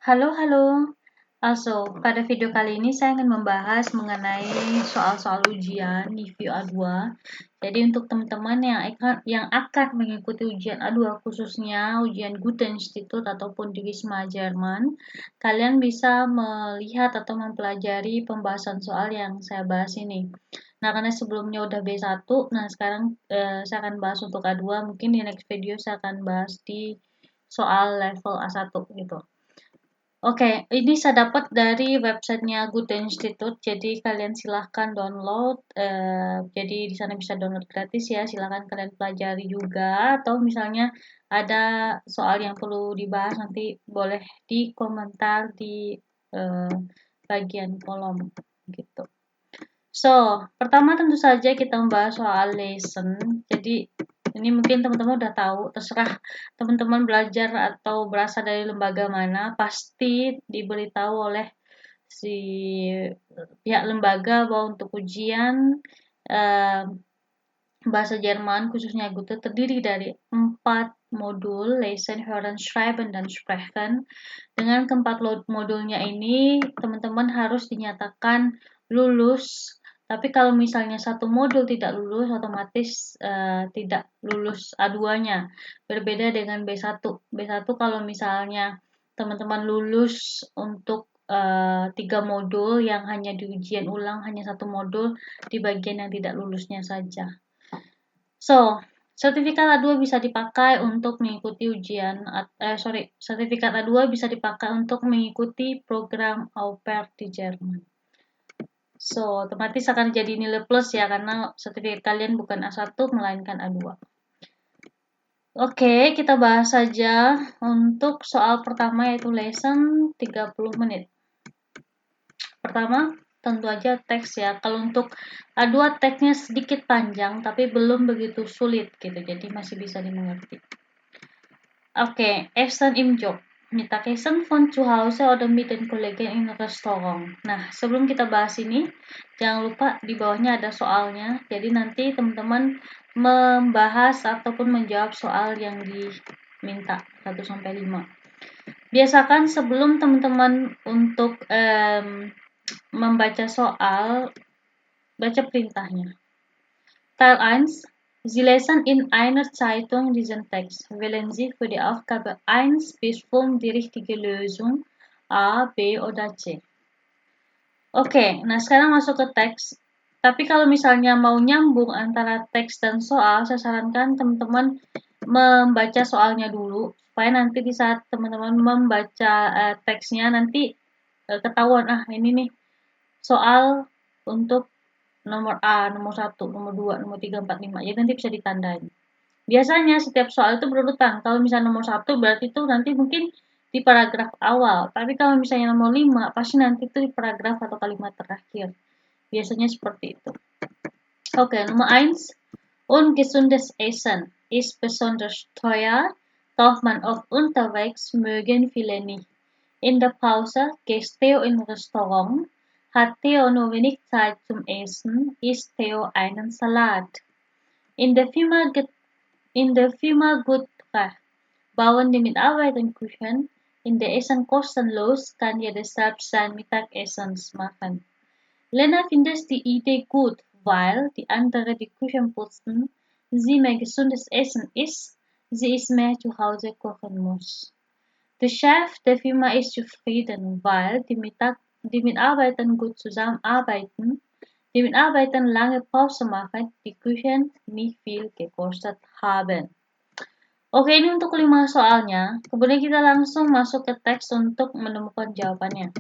Halo, halo. Pada video kali ini saya akan membahas mengenai soal-soal ujian di VIO A2. Jadi untuk teman-teman yang akan mengikuti ujian A2 khususnya ujian Goethe-Institut ataupun di Wisma Jerman, kalian bisa melihat atau mempelajari pembahasan soal yang saya bahas ini. Nah, karena sebelumnya udah B1, nah sekarang saya akan bahas untuk A2, mungkin di next video saya akan bahas di soal level A1 gitu. Oke, ini saya dapat dari websitenya Goethe Institute. Jadi kalian silahkan download. Jadi di sana bisa download gratis ya. Silahkan kalian pelajari juga. Atau misalnya ada soal yang perlu dibahas nanti boleh di komentar di eh, bagian kolom gitu. Pertama tentu saja kita membahas soal lesson. Jadi ini mungkin teman-teman udah tahu, terserah teman-teman belajar atau berasal dari lembaga mana, pasti diberitahu oleh si pihak lembaga bahwa untuk ujian eh, bahasa Jerman khususnya Goethe terdiri dari 4 modul, Lesen, Hören, Schreiben, dan Sprechen. Dengan keempat modulnya ini, teman-teman harus dinyatakan lulus. Tapi kalau misalnya satu modul tidak lulus, otomatis tidak lulus A2-nya. Berbeda dengan B1. B1 kalau misalnya teman-teman lulus untuk 3 modul yang hanya di ujian ulang hanya satu modul di bagian yang tidak lulusnya saja. Sertifikat A2 bisa dipakai untuk mengikuti sertifikat A2 bisa dipakai untuk mengikuti program au pair di Jerman. Otomatis akan jadi nilai plus ya, karena sertifikat kalian bukan A1 melainkan A2. Oke, kita bahas saja untuk soal pertama yaitu lesson 30 menit. Pertama, tentu aja teks ya. Kalau untuk A2 teksnya sedikit panjang tapi belum begitu sulit gitu. Jadi masih bisa dimengerti. Oke, Essen im Job. Mittagessen von zu Hause oder mit den Kollegen in Restaurant. Nah, sebelum kita bahas ini, jangan lupa di bawahnya ada soalnya. Jadi nanti teman-teman membahas ataupun menjawab soal yang diminta 1-5. Biasakan sebelum teman-teman untuk membaca soal, baca perintahnya. Teil 1. Sie lesen in einer Zeitung diesen Text. Wählen Sie für die Aufgabe 1 bis 5 die richtige Lösung A, B, oder C. Oke, nah sekarang masuk ke teks. Tapi kalau misalnya mau nyambung antara teks dan soal, saya sarankan teman-teman membaca soalnya dulu, supaya nanti di saat teman-teman membaca teksnya nanti ketahuan, ini nih soal untuk nomor A, nomor 1, nomor 2, nomor 3, 4, 5. Jadi nanti bisa ditandain. Biasanya setiap soal itu berurutan. Kalau misalnya nomor 1 berarti itu nanti mungkin di paragraf awal. Tapi kalau misalnya nomor 5, pasti nanti itu di paragraf atau kalimat terakhir. Biasanya seperti itu. Oke, Nummer 1. Ungesundes Essen ist besonders teuer, kauft man oft unterwegs, mögen viele nicht. In der Pause geht Theo in Restaurant, hat Theo nur wenig Zeit zum Essen, isst Theo einen Salat. In der Firma Goodreich bauen die Mitarbeiter Küchen, in der Essen kostenlos, kann jeder selbst sein Mittagessen machen. Lena findet die Idee gut, weil die anderen die Küchen putzen, sie mehr gesundes Essen isst, sie ist mehr zu Hause kochen muss. Der Chef der Firma ist zufrieden, weil die Mitarbeiter gut zusammenarbeiten, die Mitarbeiter lange Pause machen, die Küchen nicht viel gekostet haben. Oke, ini untuk 5 soalnya. Kemudian kita langsung masuk ke teks untuk menemukan jawabannya.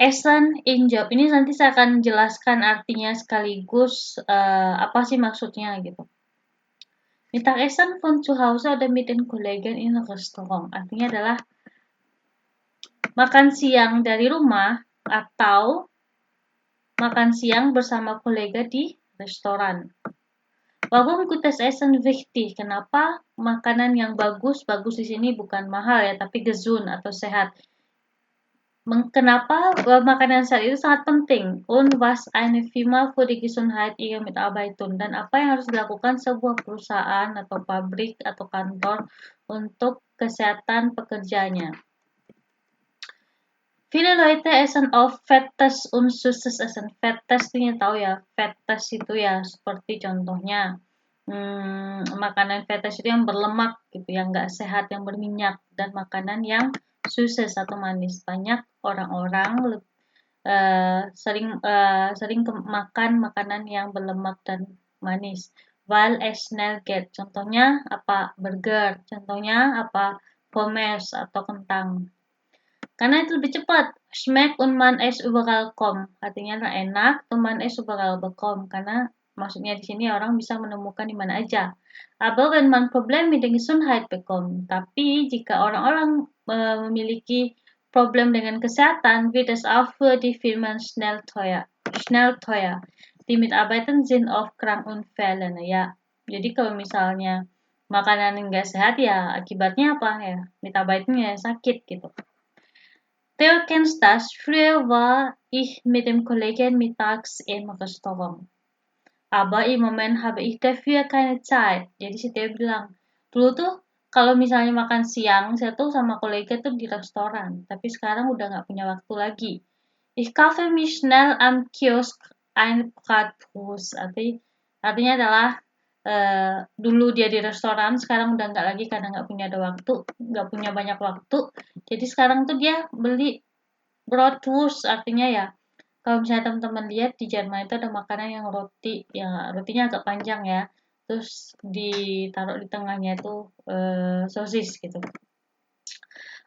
Essen in Job. Ini nanti saya akan jelaskan artinya sekaligus apa sih maksudnya gitu. Mittagessen von zu Hause oder mit den Kollegen in Restaurant. Artinya adalah makan siang dari rumah atau makan siang bersama kolega di restoran. Warum gutes Essen wichtig? Kenapa makanan yang bagus di sini bukan mahal ya, tapi gesund atau sehat. Kenapa makanan sehat itu sangat penting? Und was eine Firma für die Gesundheit ihrer Mitarbeiter, dan apa yang harus dilakukan sebuah perusahaan atau pabrik atau kantor untuk kesehatan pekerjanya. Viele Leute essen oft fettes und süßes Essen. Fettes itu tahu ya, fettes itu ya seperti contohnya makanan fettes itu yang berlemak gitu, yang nggak sehat, yang berminyak, dan makanan yang süßes atau manis. Banyak orang-orang sering makan makanan yang berlemak dan manis. Weil es schnell geht. Contohnya apa? Burger. Contohnya apa? Pommes atau kentang. Karena itu lebih cepat. Schmeckt und man es überall kommt. Artinya enak, und man es überall bekommt. Karena maksudnya di sini orang bisa menemukan di mana aja. Aber wenn man Problem mit der Gesundheit bekommt. Tapi jika orang-orang memiliki problem dengan kesehatan, wird es auch für die Firmen schnell teuer. Schnell teuer. Die Mitarbeiter sind oft krank und fehlen. Ya, jadi kalau misalnya makanan nggak sehat ya akibatnya apa ya? Mitarbeiternya sakit gitu. Theo kennst das. Früher war ich mit dem Kollegen mittags im Restaurant. Aber im Moment habe ich dafür keine Zeit. Jadi si Theo bilang, dulu tuh kalau misalnya makan siang, saya tuh sama kolega tuh di restoran. Tapi sekarang udah nggak punya waktu lagi. Ich kaufe mich schnell am Kiosk ein Bratwurst. Artinya adalah dulu dia di restoran, sekarang udah nggak lagi karena nggak punya banyak waktu. Jadi sekarang tuh dia beli Bratwurst, artinya ya kalau misalnya teman-teman lihat di Jerman itu ada makanan yang rotinya agak panjang ya, terus ditaruh di tengahnya itu sosis gitu.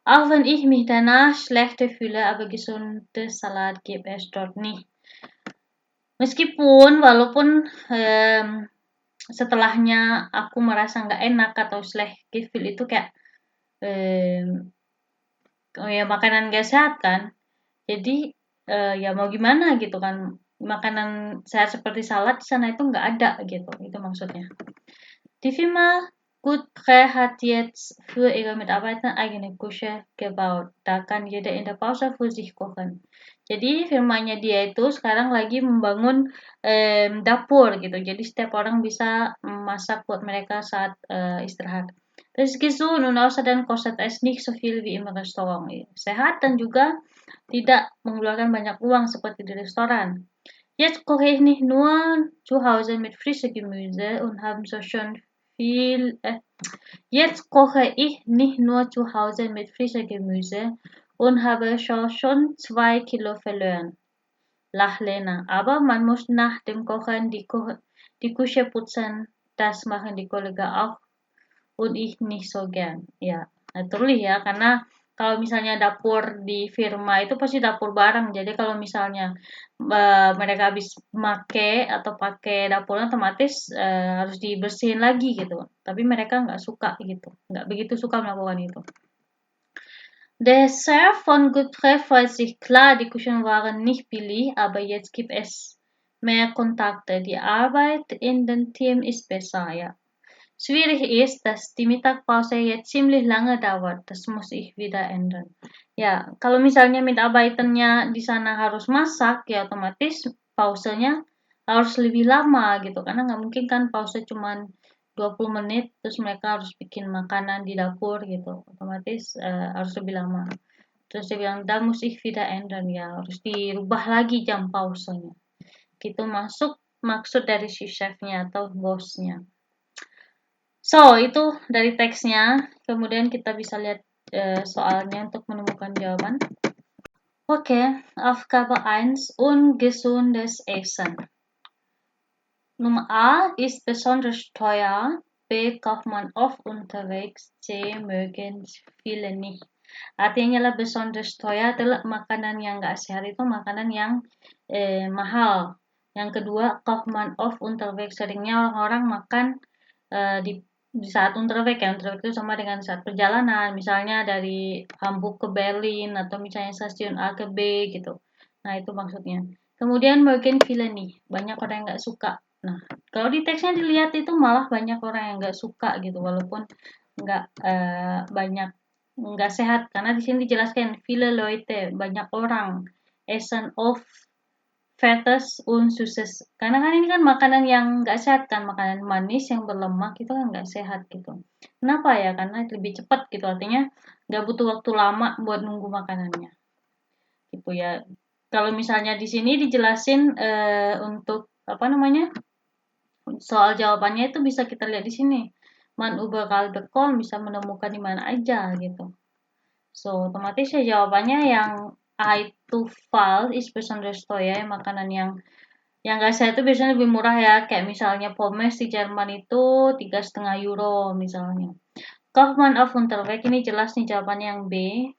Auch wenn ich mich danach schlecht fühle, aber gesundes Salat gibt es dort nicht. Walaupun setelahnya aku merasa nggak enak atau schlecht gefühl itu kayak ya makanan nggak sehat kan. Jadi ya mau gimana gitu kan, makanan sehat seperti salad di sana itu nggak ada gitu, itu maksudnya. Die Firma Goodre hat jetzt für ihre Mitarbeiter eigene Küche gebaut. Da kann jeder in der Pause für sich kochen. Jadi firmanya dia itu sekarang lagi membangun dapur gitu. Jadi setiap orang bisa masak buat mereka saat istirahat. Das ist gesund und außerdem kostet es nicht so viel wie im Restaurant. Sehat dan juga tidak mengeluarkan banyak uang seperti di restoran. Jetzt koche ich nicht nur zu Hause mit frischem Gemüse und habe so schon Jetzt koche ich nicht nur zu Hause mit frischem Gemüse und habe schon 2 Kilo verloren. Lach Lena. Aber man muss nach dem Kochen die Küche putzen. Das machen die Kollegen auch und ich nicht so gern. Ya, naturally ya, karena kalau misalnya dapur di firma itu pasti dapur bareng. Jadi kalau misalnya mereka habis pakai dapurnya otomatis harus dibersihin lagi gitu. Tapi mereka nggak suka gitu, nggak begitu suka melakukan itu. Der Chef von Goodre freut sich klar, die Küchen waren nicht billig, aber jetzt gibt es mehr Kontakte. Die Arbeit in dem Team ist besser, ja. Schwierig ist, dass die Mittagspause jetzt ziemlich lange dauert. Das muss ich wieder ändern. Ya, kalau misalnya Mitarbeiternya di sana harus masak, ya otomatis pausenya harus lebih lama gitu. Karena nggak mungkin kan pause cuma 20 menit, terus mereka harus bikin makanan di dapur gitu. Otomatis harus lebih lama. Terus dia bilang, da muss ich wieder ändern. Ya, harus dirubah lagi jam pausenya. Gitu maksud dari si chefnya atau bosnya. So, itu dari teksnya. Kemudian kita bisa lihat soalnya untuk menemukan jawaban. Okay, Aufgabe 1, ungesundes Essen. Nummer A ist besonders teuer, B kauft man oft unterwegs, C mögen viele nicht. Artinya adalah besonders teuer adalah makanan yang nggak sehat, itu makanan yang mahal. Yang kedua, kauft man oft unterwegs, seringnya orang-orang makan di saat unterweg ya, unterweg itu sama dengan saat perjalanan, misalnya dari Hamburg ke Berlin atau misalnya stasiun A ke B gitu. Nah itu maksudnya. Kemudian bagian villain nih, banyak orang yang nggak suka. Nah kalau di teksnya dilihat itu malah banyak orang yang nggak suka gitu, walaupun nggak banyak nggak sehat, karena di sini dijelaskan viele Leute, banyak orang, essen of fettes und süßes. Karena kan ini kan makanan yang nggak sehat kan, makanan manis yang berlemak itu kan nggak sehat gitu. Kenapa ya? Karena lebih cepat gitu, artinya nggak butuh waktu lama buat nunggu makanannya. gitu ya. Kalau misalnya di sini dijelasin untuk apa namanya? Soal jawabannya itu bisa kita lihat di sini. Man überall bekommen bisa menemukan di mana aja gitu. So, otomatis ya jawabannya yang A itu Fall is besonders teuer, makanan yang nggak sehat itu biasanya lebih murah ya, kayak misalnya Pommes di Jerman itu 3,5 euro misalnya. Kaufmann auf Unterweg ini jelas nih jawabannya yang B.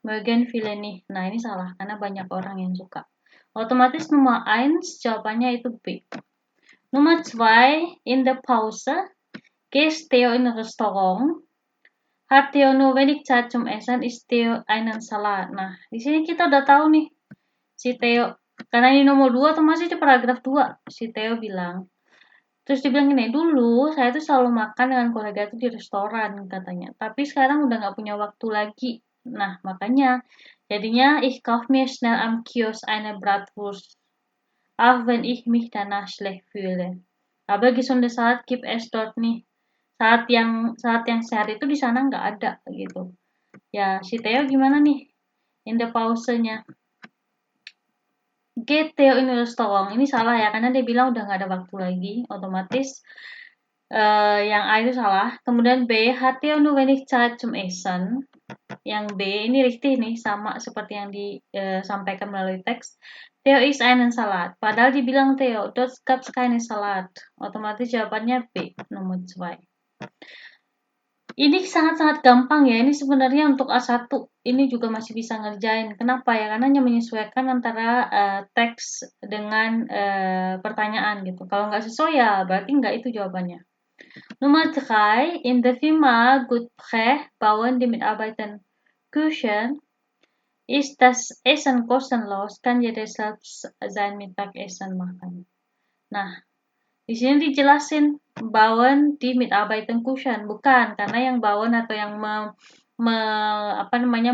Mögen viele nicht. Nah ini salah karena banyak orang yang suka. Otomatis nomor 1 jawabannya itu B. Nomor 2 in the Pause gehst Theo in Restaurant. Hat Theo nur wenig Zeit zum Essen, ist Theo einen Salat. Nah, di sini kita udah tahu nih si Theo, karena ini nomor 2 atau masih di paragraf 2. Si Theo bilang, terus dibilang gini, dulu saya tuh selalu makan dengan keluarga itu di restoran katanya. Tapi sekarang udah nggak punya waktu lagi. Nah, makanya jadinya ich kauf mir schnell am Kiosk eine Bratwurst. Auch wenn ich mich danach schlecht fühle. Aber gesunde Salat gibt es dort nicht. Saat yang sehat itu di sana nggak ada gitu. Ya, si Theo gimana nih? In the pausenya. Get Theo in Restoran. Ini salah ya, karena dia bilang udah nggak ada waktu lagi. Otomatis yang A itu salah. Kemudian B, hat Theo nur wenig Zeit zum Essen. Yang B ini richtig nih, sama seperti yang disampaikan melalui teks. Theo is einen Salat. Padahal dibilang Theo, dort gab's keine Salat. Otomatis jawabannya B, nomor 2. Ini sangat-sangat gampang ya. Ini sebenarnya untuk A1 ini juga masih bisa ngerjain. Kenapa ya? Karena hanya menyesuaikan antara teks dengan pertanyaan gitu. Kalau nggak sesuai ya berarti nggak itu jawabannya. Nummer 3. In der Firma Goodprecht bauen die Mitarbeiter Küchen. Ist das Essen kostenlos? Kann jeder selbst sein Mittagessen machen. Nah, di sini dijelasin bauen di Mitarbeiterkuchen, bukan karena yang bauen atau yang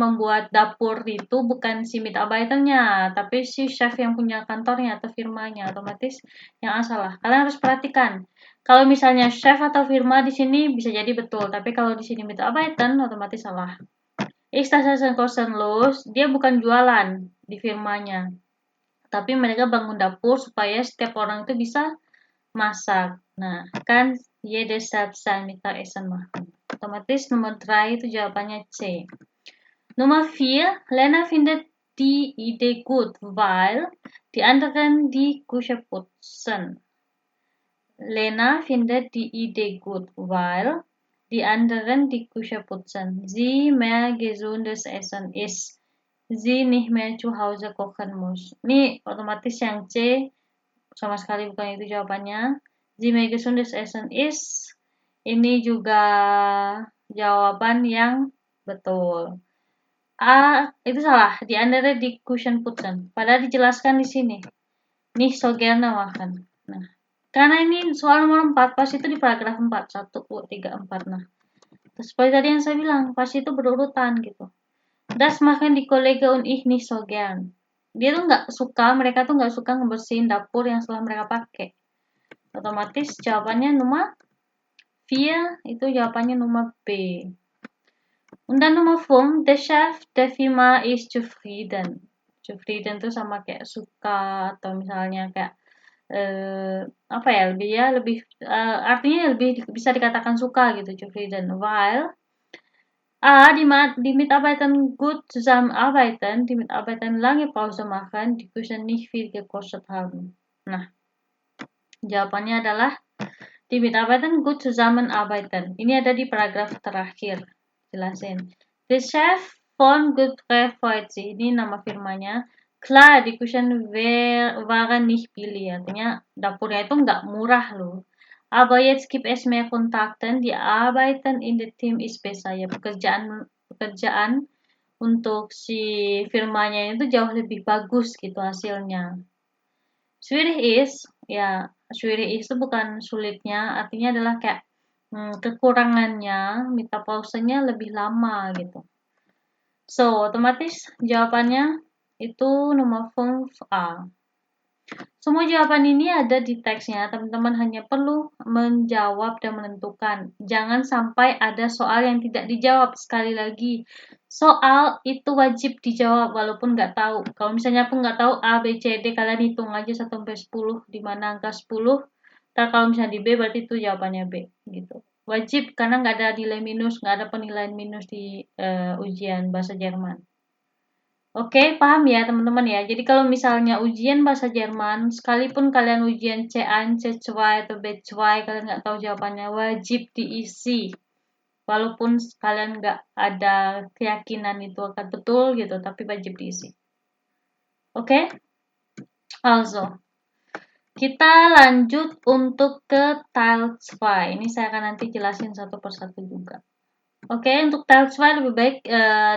membuat dapur itu bukan si mitarbeiternya, tapi si chef yang punya kantornya atau firmanya. Otomatis yang salah. Kalian harus perhatikan. Kalau misalnya chef atau firma di sini bisa jadi betul, tapi kalau di sini Mitarbeiter otomatis salah. Istasa kostenlos, dia bukan jualan di firmanya. Tapi mereka bangun dapur supaya setiap orang itu bisa masak. Nah, kan jeder selbst sein Mittagessen machen. Otomatis nomor 3 itu jawabannya C. Nummer 4, Lena findet die Idee gut, weil die anderen die Küche putzen. Lena findet die Idee gut, weil die anderen die Küche putzen. Sie mehr gesundes Essen isst. Sie nicht mehr zu Hause kochen muss. Ini otomatis yang C sama sekali bukan itu jawabannya. Sie mehr gesundes Essen isst. Ini juga jawaban yang betul. A itu salah. Di andere di Küchen putzen. Padahal dijelaskan di sini. Nicht so gerne machen. Nah, karena ini soal nomor 4, pas itu di paragraf 4. 1, 2, 3, 4. Nah, seperti tadi yang saya bilang, pas itu berurutan gitu. Das machen die Kollege und ich nicht so gern. Dia tuh mereka tuh nggak suka ngebersihin dapur yang setelah mereka pakai. Otomatis jawabannya nomor 4, itu jawabannya nomor B. Und dann Nummer 5, der Chef der Firma ist zufrieden. Zufrieden tuh sama kayak suka atau misalnya kayak artinya lebih bisa dikatakan suka gitu, zufrieden. While A, die Mitarbeiter gut zusammenarbeiten, die Mitarbeiter lange Pause machen, die Küchen nicht viel gekostet haben. Nah, jawabannya adalah die Mitarbeiter gut zusammenarbeiten. Ini ada di paragraf terakhir. Jelasin. The chef von Goodprecht freut sich. Ini nama firmanya. Klar, die Küchen waren nicht billig. Artinya dapurnya itu nggak murah loh. Aber jetzt gibt es mehr Kontakten, die Arbeiten in the team ist besser. Ya, pekerjaan untuk si firmanya itu jauh lebih bagus gitu hasilnya. Schwierig ist, ya schwierig itu bukan sulitnya, artinya adalah kayak kekurangannya, minta pausenya lebih lama gitu. So, otomatis jawabannya itu nomor 5A. Semua jawaban ini ada di teksnya, teman-teman hanya perlu menjawab dan menentukan. Jangan sampai ada soal yang tidak dijawab. Sekali lagi, soal itu wajib dijawab walaupun nggak tahu. Kalau misalnya aku nggak tahu A, B, C, D, kalian hitung aja 1 sampai 10, di mana angka 10. Ntar kalau misalnya di B, berarti itu jawabannya B. Gitu. Wajib, karena nggak ada nilai minus, nggak ada penilaian minus di ujian bahasa Jerman. Oke, paham ya teman-teman ya. Jadi kalau misalnya ujian bahasa Jerman, sekalipun kalian ujian C1, C2, atau B2, kalian nggak tahu jawabannya, wajib diisi. Walaupun kalian nggak ada keyakinan itu akan betul gitu, tapi wajib diisi. Oke? Also, kita lanjut untuk ke Teil 2. Ini saya akan nanti jelasin satu persatu juga. Oke, untuk Teil 2 lebih baik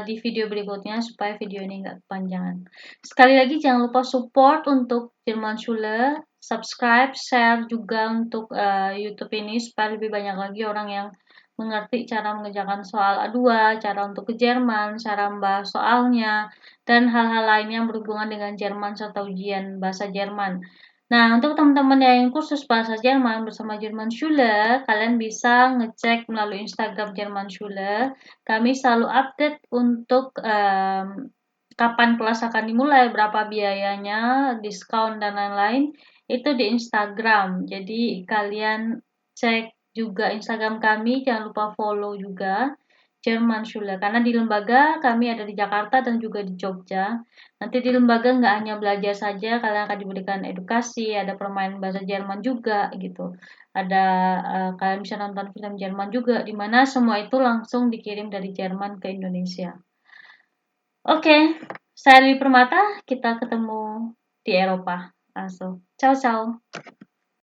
di video berikutnya supaya video ini nggak kepanjangan. Sekali lagi jangan lupa support untuk Jerman Schule, subscribe, share juga untuk YouTube ini supaya lebih banyak lagi orang yang mengerti cara mengerjakan soal A2, cara untuk ke Jerman, cara membahas soalnya, dan hal-hal lain yang berhubungan dengan Jerman serta ujian bahasa Jerman. Nah, untuk teman-teman yang kursus bahasa Jerman bersama Jerman Schule, kalian bisa ngecek melalui Instagram Jerman Schule. Kami selalu update untuk kapan kelas akan dimulai, berapa biayanya, diskon, dan lain-lain. Itu di Instagram. Jadi, kalian cek juga Instagram kami, jangan lupa follow juga. Jerman Schule, karena di lembaga kami ada di Jakarta dan juga di Jogja. Nanti di lembaga nggak hanya belajar saja, kalian akan diberikan edukasi, ada permainan bahasa Jerman juga gitu. Ada kalian bisa nonton film Jerman juga, di mana semua itu langsung dikirim dari Jerman ke Indonesia. Oke, saya Dewi Permata, kita ketemu di Eropa. Langsung. Ciao, ciao.